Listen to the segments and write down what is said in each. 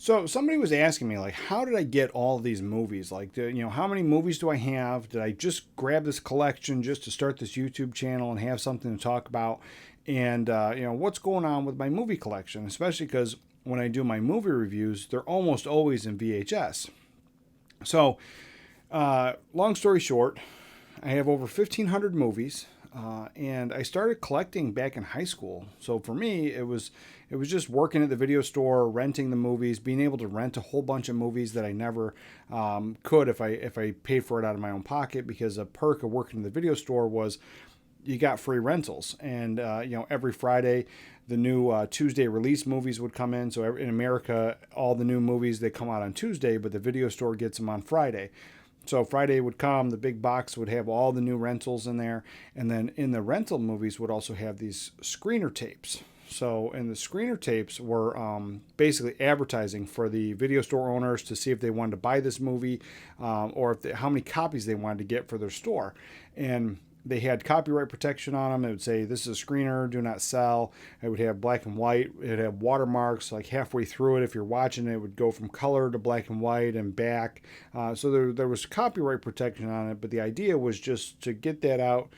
So somebody was asking me, like, how did I get all of these movies? Like, how many movies do I have? Did I just grab this collection just to start this YouTube channel and have something to talk about? And what's going on with my movie collection? Especially because when I do my movie reviews, they're almost always in VHS. So, long story short, I have over 1,500 movies, and I started collecting back in high school. So for me, it was just working at the video store, renting the movies, being able to rent a whole bunch of movies that I never could if I paid for it out of my own pocket. Because a perk of working in the video store was you got free rentals, and every Friday the new Tuesday release movies would come in. So in America, all the new movies, they come out on Tuesday, but the video store gets them on Friday. So Friday would come, the big box would have all the new rentals in there, and then in the rental movies would also have these screener tapes. So, and the screener tapes were basically advertising for the video store owners to see if they wanted to buy this movie, or how many copies they wanted to get for their store. And they had copyright protection on them. It would say, "This is a screener, do not sell." It would have black and white. It would have watermarks like halfway through it. If you're watching it, it would go from color to black and white and back. So there was copyright protection on it, but the idea was just to get that out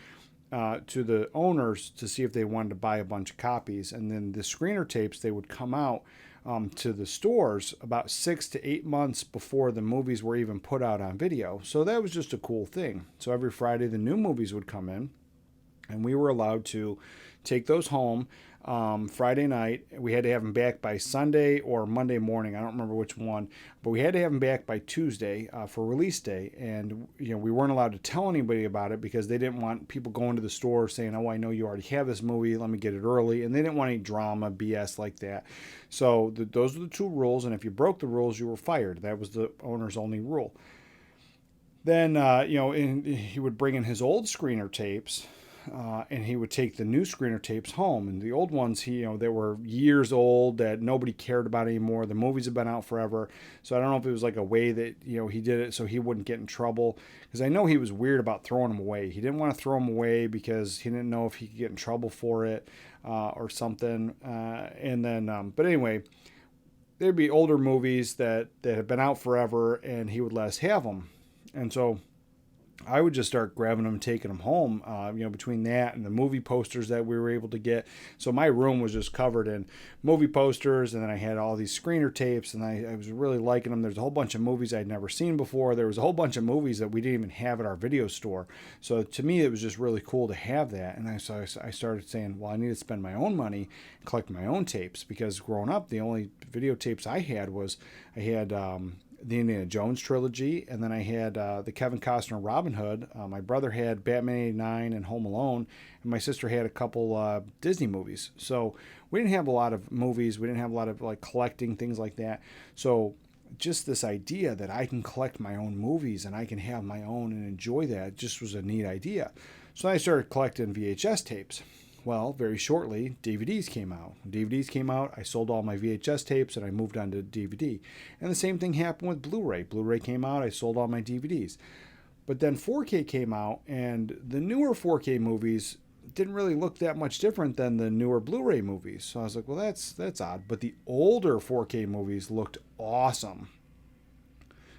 to the owners to see if they wanted to buy a bunch of copies. And then the screener tapes, they would come out to the stores about 6 to 8 months before the movies were even put out on video. So that was just a cool thing. So every Friday, the new movies would come in, and we were allowed to take those home. Friday night, we had to have them back by Sunday or Monday morning. I don't remember which one, but we had to have them back by Tuesday for release day. And we weren't allowed to tell anybody about it because they didn't want people going to the store saying, "Oh, I know you already have this movie. Let me get it early." And they didn't want any drama, BS like that. So those are the two rules. And if you broke the rules, you were fired. That was the owner's only rule. Then, and he would bring in his old screener tapes, and he would take the new screener tapes home. And the old ones, they were years old that nobody cared about anymore. The movies have been out forever. So I don't know if it was like a way that, he did it so he wouldn't get in trouble. Because I know he was weird about throwing them away. He didn't want to throw them away because he didn't know if he could get in trouble for it or something. But anyway, there'd be older movies that have been out forever, and he would let us have them. And so I would just start grabbing them and taking them home, between that and the movie posters that we were able to get. So my room was just covered in movie posters, and then I had all these screener tapes, and I was really liking them. There's a whole bunch of movies I'd never seen before. There was a whole bunch of movies that we didn't even have at our video store. So to me, it was just really cool to have that. And I started saying, well, I need to spend my own money and collect my own tapes, because growing up, the only videotapes I had the Indiana Jones trilogy, and then I had the Kevin Costner Robin Hood. My brother had Batman '89 and Home Alone, and my sister had a couple Disney movies. So we didn't have a lot of movies. We didn't have a lot of like collecting things like that. So just this idea that I can collect my own movies and I can have my own and enjoy that just was a neat idea. So I started collecting VHS tapes. Well, very shortly, DVDs came out. When DVDs came out, I sold all my VHS tapes and I moved on to DVD. And the same thing happened with Blu-ray. Blu-ray came out, I sold all my DVDs. But then 4K came out, and the newer 4K movies didn't really look that much different than the newer Blu-ray movies. So I was like, well, that's odd. But the older 4K movies looked awesome.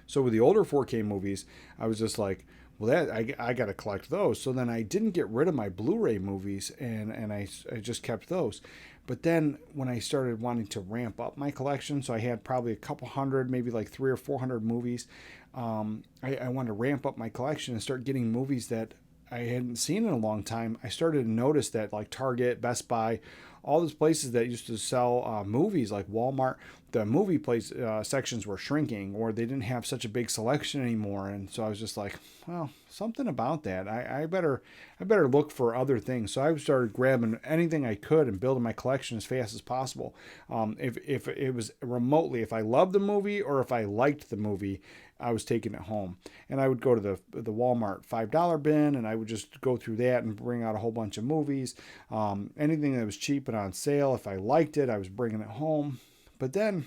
So with the older 4K movies, I was just like, well, I got to collect those. So then I didn't get rid of my Blu-ray movies, and I just kept those. But then when I started wanting to ramp up my collection, so I had probably a couple hundred, maybe like 300 or 400 movies, I wanted to ramp up my collection and start getting movies that I hadn't seen in a long time. I started to notice that like Target, Best Buy, all those places that used to sell movies, like Walmart, the movie place sections were shrinking, or they didn't have such a big selection anymore. And so I was just like, well, something about that. I better look for other things. So I started grabbing anything I could and building my collection as fast as possible. If it was remotely, if I loved the movie or if I liked the movie, I was taking it home. And I would go to the Walmart $5 bin, and I would just go through that and bring out a whole bunch of movies. Anything that was cheap and on sale, if I liked it, I was bringing it home. But then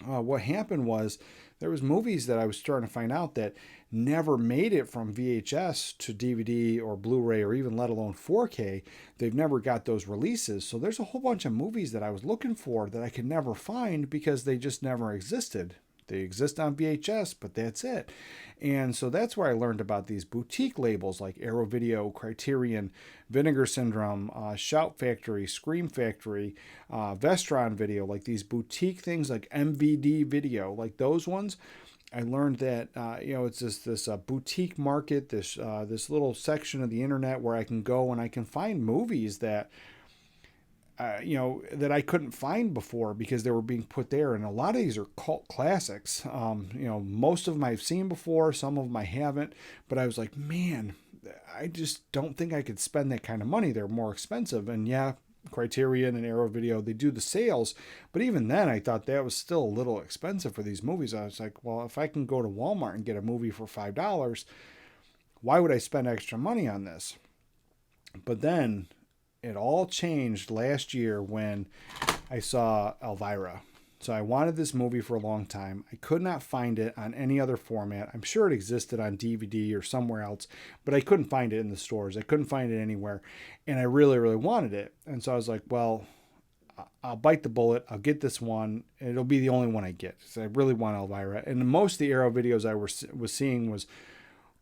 what happened was there was movies that I was starting to find out that never made it from VHS to DVD or Blu-ray or even let alone 4K. They've never got those releases. So there's a whole bunch of movies that I was looking for that I could never find because they just never existed. They exist on VHS, but that's it. And so that's where I learned about these boutique labels like Arrow Video, Criterion, Vinegar Syndrome, Shout Factory, Scream Factory, Vestron Video, like these boutique things like MVD Video, like those ones. I learned that it's just this boutique market, this little section of the internet where I can go and I can find movies that that I couldn't find before because they were being put there. And a lot of these are cult classics. Most of them I've seen before, some of them I haven't. But I was like, man, I just don't think I could spend that kind of money. They're more expensive. And yeah, Criterion and Arrow Video, they do the sales. But even then, I thought that was still a little expensive for these movies. I was like, well, if I can go to Walmart and get a movie for $5, why would I spend extra money on this? But then it all changed last year when I saw Elvira. So I wanted this movie for a long time. I could not find it on any other format. I'm sure it existed on DVD or somewhere else, but I couldn't find it in the stores. I couldn't find it anywhere. And I really, really wanted it. And so I was like, well, I'll bite the bullet. I'll get this one. It'll be the only one I get. So I really want Elvira. And most of the Arrow videos I was seeing was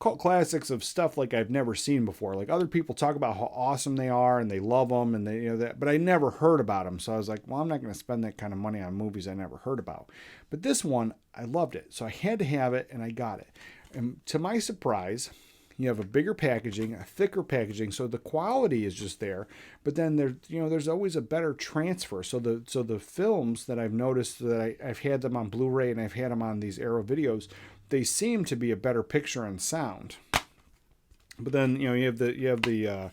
cult classics of stuff like I've never seen before. Like other people talk about how awesome they are and they love them and they that, but I never heard about them. So I was like, well, I'm not going to spend that kind of money on movies I never heard about. But this one, I loved it. So I had to have it and I got it. And to my surprise, you have a bigger packaging, a thicker packaging, so the quality is just there. But then there's always a better transfer. So the films that I've noticed that I've had them on Blu-ray and I've had them on these Arrow videos, they seem to be a better picture and sound. But then you have the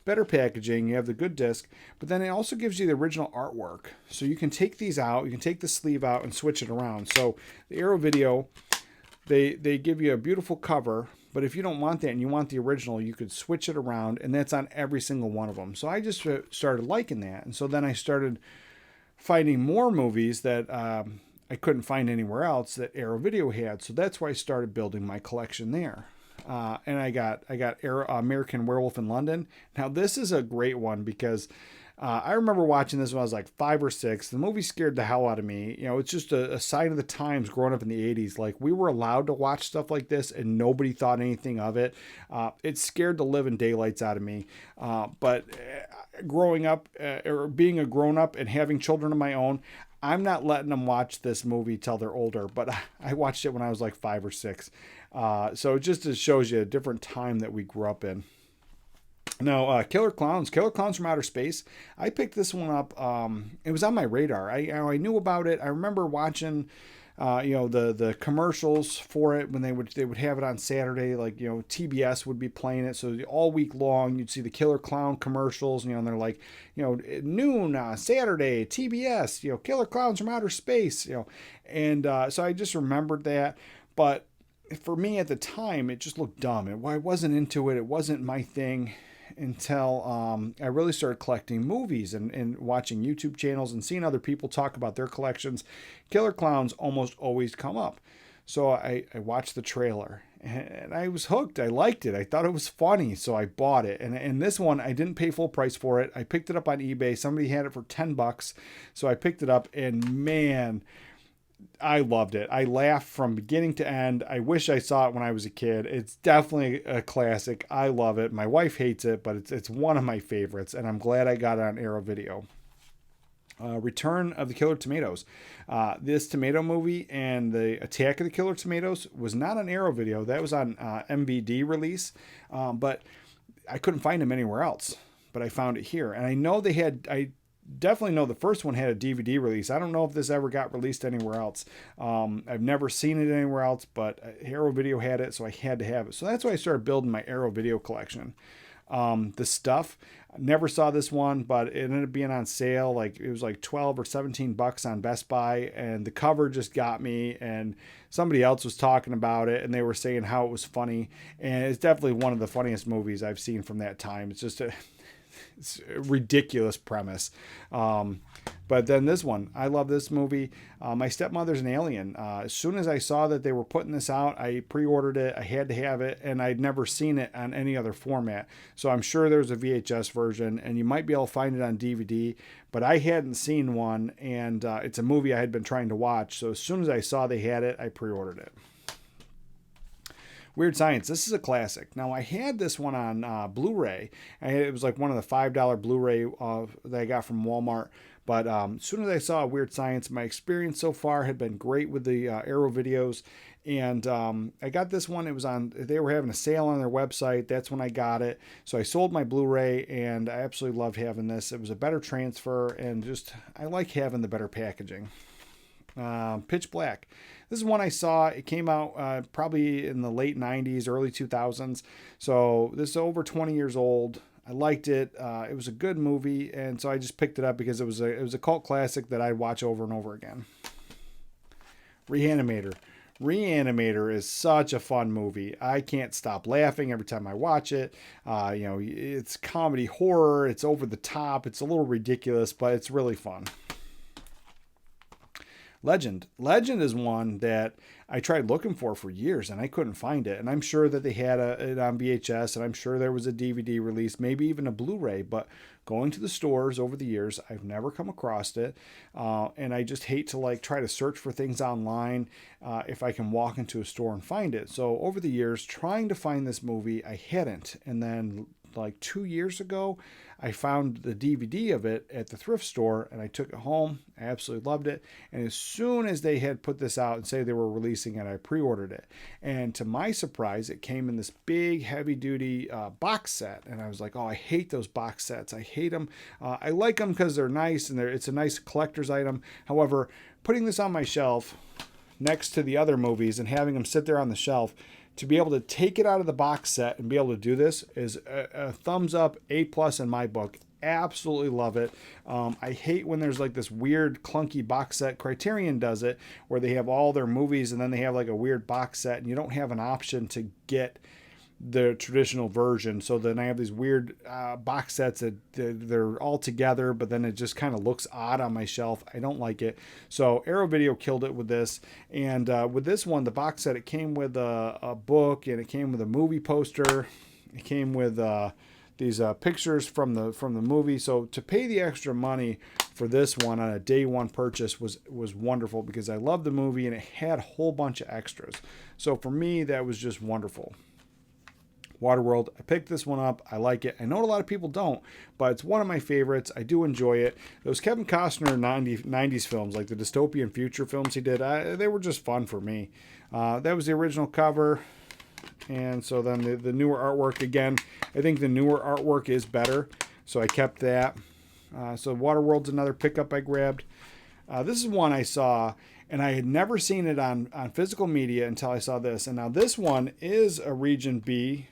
better packaging, you have the good disc, but then it also gives you the original artwork. So you can take these out, you can take the sleeve out and switch it around. So the Arrow Video, they give you a beautiful cover, but if you don't want that and you want the original, you could switch it around, and that's on every single one of them. So I just started liking that, and so then I started finding more movies that I couldn't find anywhere else that Arrow Video had. So that's why I started building my collection there. And I got American Werewolf in London. Now this is a great one because I remember watching this when I was like 5 or 6. The movie scared the hell out of me. It's just a sign of the times growing up in the 80s. Like we were allowed to watch stuff like this and nobody thought anything of it. It scared the living daylights out of me. But growing up or being a grown up and having children of my own, I'm not letting them watch this movie till they're older, but I watched it when I was like 5 or 6. So it just shows you a different time that we grew up in. Now, Killer Clowns from Outer Space. I picked this one up. It was on my radar. I knew about it. I remember watching, the commercials for it when they would have it on Saturday. Like TBS would be playing it, so all week long you'd see the Killer Clown commercials. And they're like, noon Saturday TBS. Killer Clowns from Outer Space. And so I just remembered that, but for me at the time, it just looked dumb. I wasn't into it. It wasn't my thing until I really started collecting movies and watching YouTube channels and seeing other people talk about their collections. Killer Clowns almost always come up. So I watched the trailer and I was hooked. I liked it. I thought it was funny. So I bought it. And this one, I didn't pay full price for it. I picked it up on eBay. Somebody had it for $10. So I picked it up and man, I loved it. I laughed from beginning to end. I wish I saw it when I was a kid. It's definitely a classic. I love it. My wife hates it, but it's one of my favorites, and I'm glad I got it on Arrow Video. Return of the Killer Tomatoes. This tomato movie and the Attack of the Killer Tomatoes was not on Arrow Video. That was on MVD release, but I couldn't find them anywhere else. But I found it here, and I know they had. I definitely know the first one had a DVD release. I don't know if this ever got released anywhere else. I've never seen it anywhere else, but Arrow Video had it, so I had to have it. So that's why I started building my Arrow Video collection. The Stuff, I never saw this one, but it ended up being on sale. Like it was like $12 or $17 on Best Buy, and the cover just got me. And somebody else was talking about it, and they were saying how it was funny, and it's definitely one of the funniest movies I've seen from that time. It's just it's a ridiculous premise. But then this one, I love this movie. My Stepmother's an Alien. As soon as I saw that they were putting this out, I pre-ordered it. I had to have it, and I'd never seen it on any other format. So I'm sure there's a VHS version, and you might be able to find it on DVD, but I hadn't seen one, and it's a movie I had been trying to watch. So as soon as I saw they had it, I pre-ordered it. Weird Science. This is a classic. Now, I had this one on Blu-ray. It was like one of the $5 Blu-ray that I got from Walmart. But as soon as I saw Weird Science, my experience so far had been great with the Arrow videos. And I got this one. It was on, they were having a sale on their website. That's when I got it. So I sold my Blu-ray, and I absolutely loved having this. It was a better transfer, and just, I like having the better packaging. Pitch Black. This is one I saw. It came out probably in the late 90s, early 2000s. So this is over 20 years old. I liked it. It was a good movie, and so I just picked it up because it was a cult classic that I'd watch over and over again. Reanimator. Reanimator is such a fun movie. I can't stop laughing every time I watch it. It's comedy horror. It's over the top. It's a little ridiculous, but it's really fun. Legend. Legend is one that I tried looking for years, and I couldn't find it. And I'm sure that they had it on VHS, and I'm sure there was a DVD release, maybe even a Blu-ray. But going to the stores over the years, I've never come across it. And I just hate to try to search for things online if I can walk into a store and find it. So over the years, trying to find this movie, I hadn't. And then 2 years ago, I found the DVD of it at the thrift store, and I took it home. I absolutely loved it. And as soon as they had put this out and say they were releasing it, I pre-ordered it. And to my surprise, it came in this big, heavy-duty box set. And I was like, oh, I hate those box sets. I hate them. I like them because they're nice, and it's a nice collector's item. However, putting this on my shelf next to the other movies and having them sit there on the shelf, to be able to take it out of the box set and be able to do this is a thumbs up, A+ in my book. Absolutely love it. I hate when there's this weird clunky box set. Criterion does it, where they have all their movies and then they have a weird box set, and you don't have an option to get the traditional version. So then I have these weird box sets that they're all together, but then it just kind of looks odd on my shelf. I don't like it. So Arrow Video killed it with this. And with this one, the box set, it came with a book, and it came with a movie poster. It came with these pictures from the movie. So to pay the extra money for this one on a day one purchase was wonderful, because I love the movie and it had a whole bunch of extras. So for me, that was just wonderful. Waterworld. I picked this one up. I like it. I know a lot of people don't, but it's one of my favorites. I do enjoy it. Those Kevin Costner 90s films, like the dystopian future films he did, they were just fun for me. That was the original cover. And so then the newer artwork, again, I think the newer artwork is better. So I kept that. So Waterworld's another pickup I grabbed. This is one I saw, and I had never seen it on physical media until I saw this. And now this one is a Region B.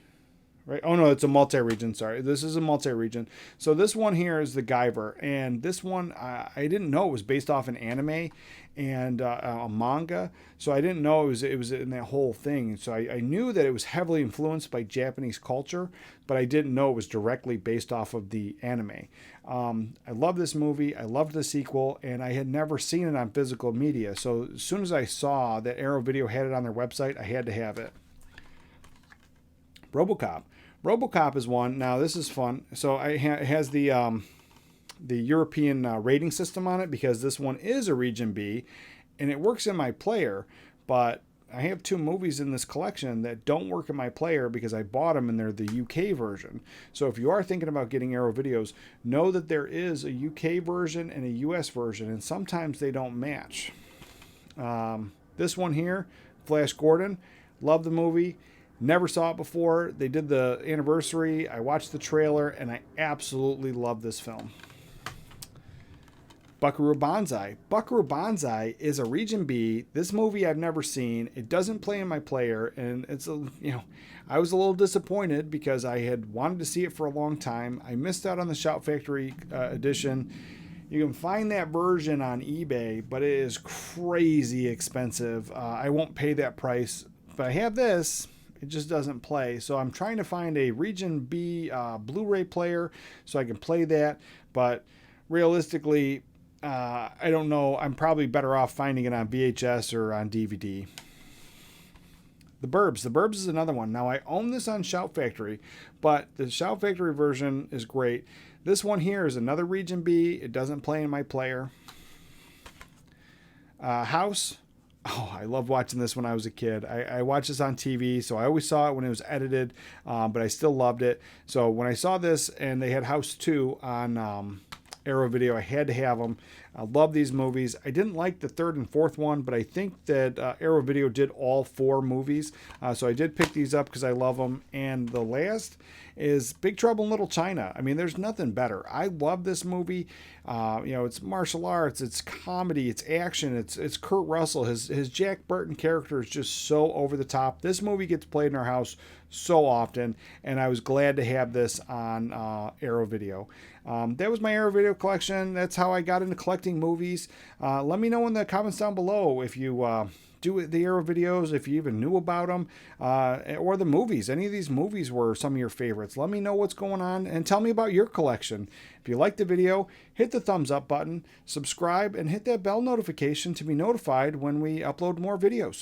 Right? Oh no, it's a multi-region. Sorry, this is a multi-region. So this one here is the Guyver, and this one I didn't know it was based off an anime and a manga. So I didn't know it was in that whole thing. So I knew that it was heavily influenced by Japanese culture, but I didn't know it was directly based off of the anime. I love this movie. I loved the sequel, and I had never seen it on physical media. So as soon as I saw that Arrow Video had it on their website, I had to have it. Robocop. Robocop is one. Now this is fun. So it has the European rating system on it, because this one is a Region B, and it works in my player. But I have two movies in this collection that don't work in my player because I bought them and they're the UK version. So if you are thinking about getting Arrow Videos, know that there is a UK version and a US version, and sometimes they don't match. This one here, Flash Gordon, love the movie. Never saw it before. They did the anniversary. I watched the trailer, and I absolutely love this film. Buckaroo Bonsai. Buckaroo Bonsai is a Region B. This movie I've never seen. It doesn't play in my player, and I was a little disappointed because I had wanted to see it for a long time. I missed out on the Shout Factory edition. You can find that version on eBay, but it is crazy expensive. I won't pay that price, but I have this. It just doesn't play. So I'm trying to find a Region B Blu-ray player so I can play that. But realistically, I don't know. I'm probably better off finding it on VHS or on DVD. The Burbs. The Burbs is another one. Now, I own this on Shout Factory, but the Shout Factory version is great. This one here is another Region B. It doesn't play in my player. House. Oh, I loved watching this when I was a kid. I watched this on TV, so I always saw it when it was edited, but I still loved it. So when I saw this and they had House 2 on Arrow Video, I had to have them. I love these movies. I didn't like the third and fourth one, but I think that Arrow Video did all 4 movies. So I did pick these up because I love them. And the last is Big Trouble in Little China. I mean, there's nothing better. I love this movie. It's martial arts, it's comedy, it's action, it's Kurt Russell. His Jack Burton character is just so over the top. This movie gets played in our house so often, and I was glad to have this on Arrow Video. That was my Arrow Video collection. That's how I got into collecting movies. Let me know in the comments down below if you do the Arrow videos, if you even knew about them, or the movies. Any of these movies were some of your favorites. Let me know what's going on and tell me about your collection. If you liked the video, hit the thumbs up button, subscribe, and hit that bell notification to be notified when we upload more videos.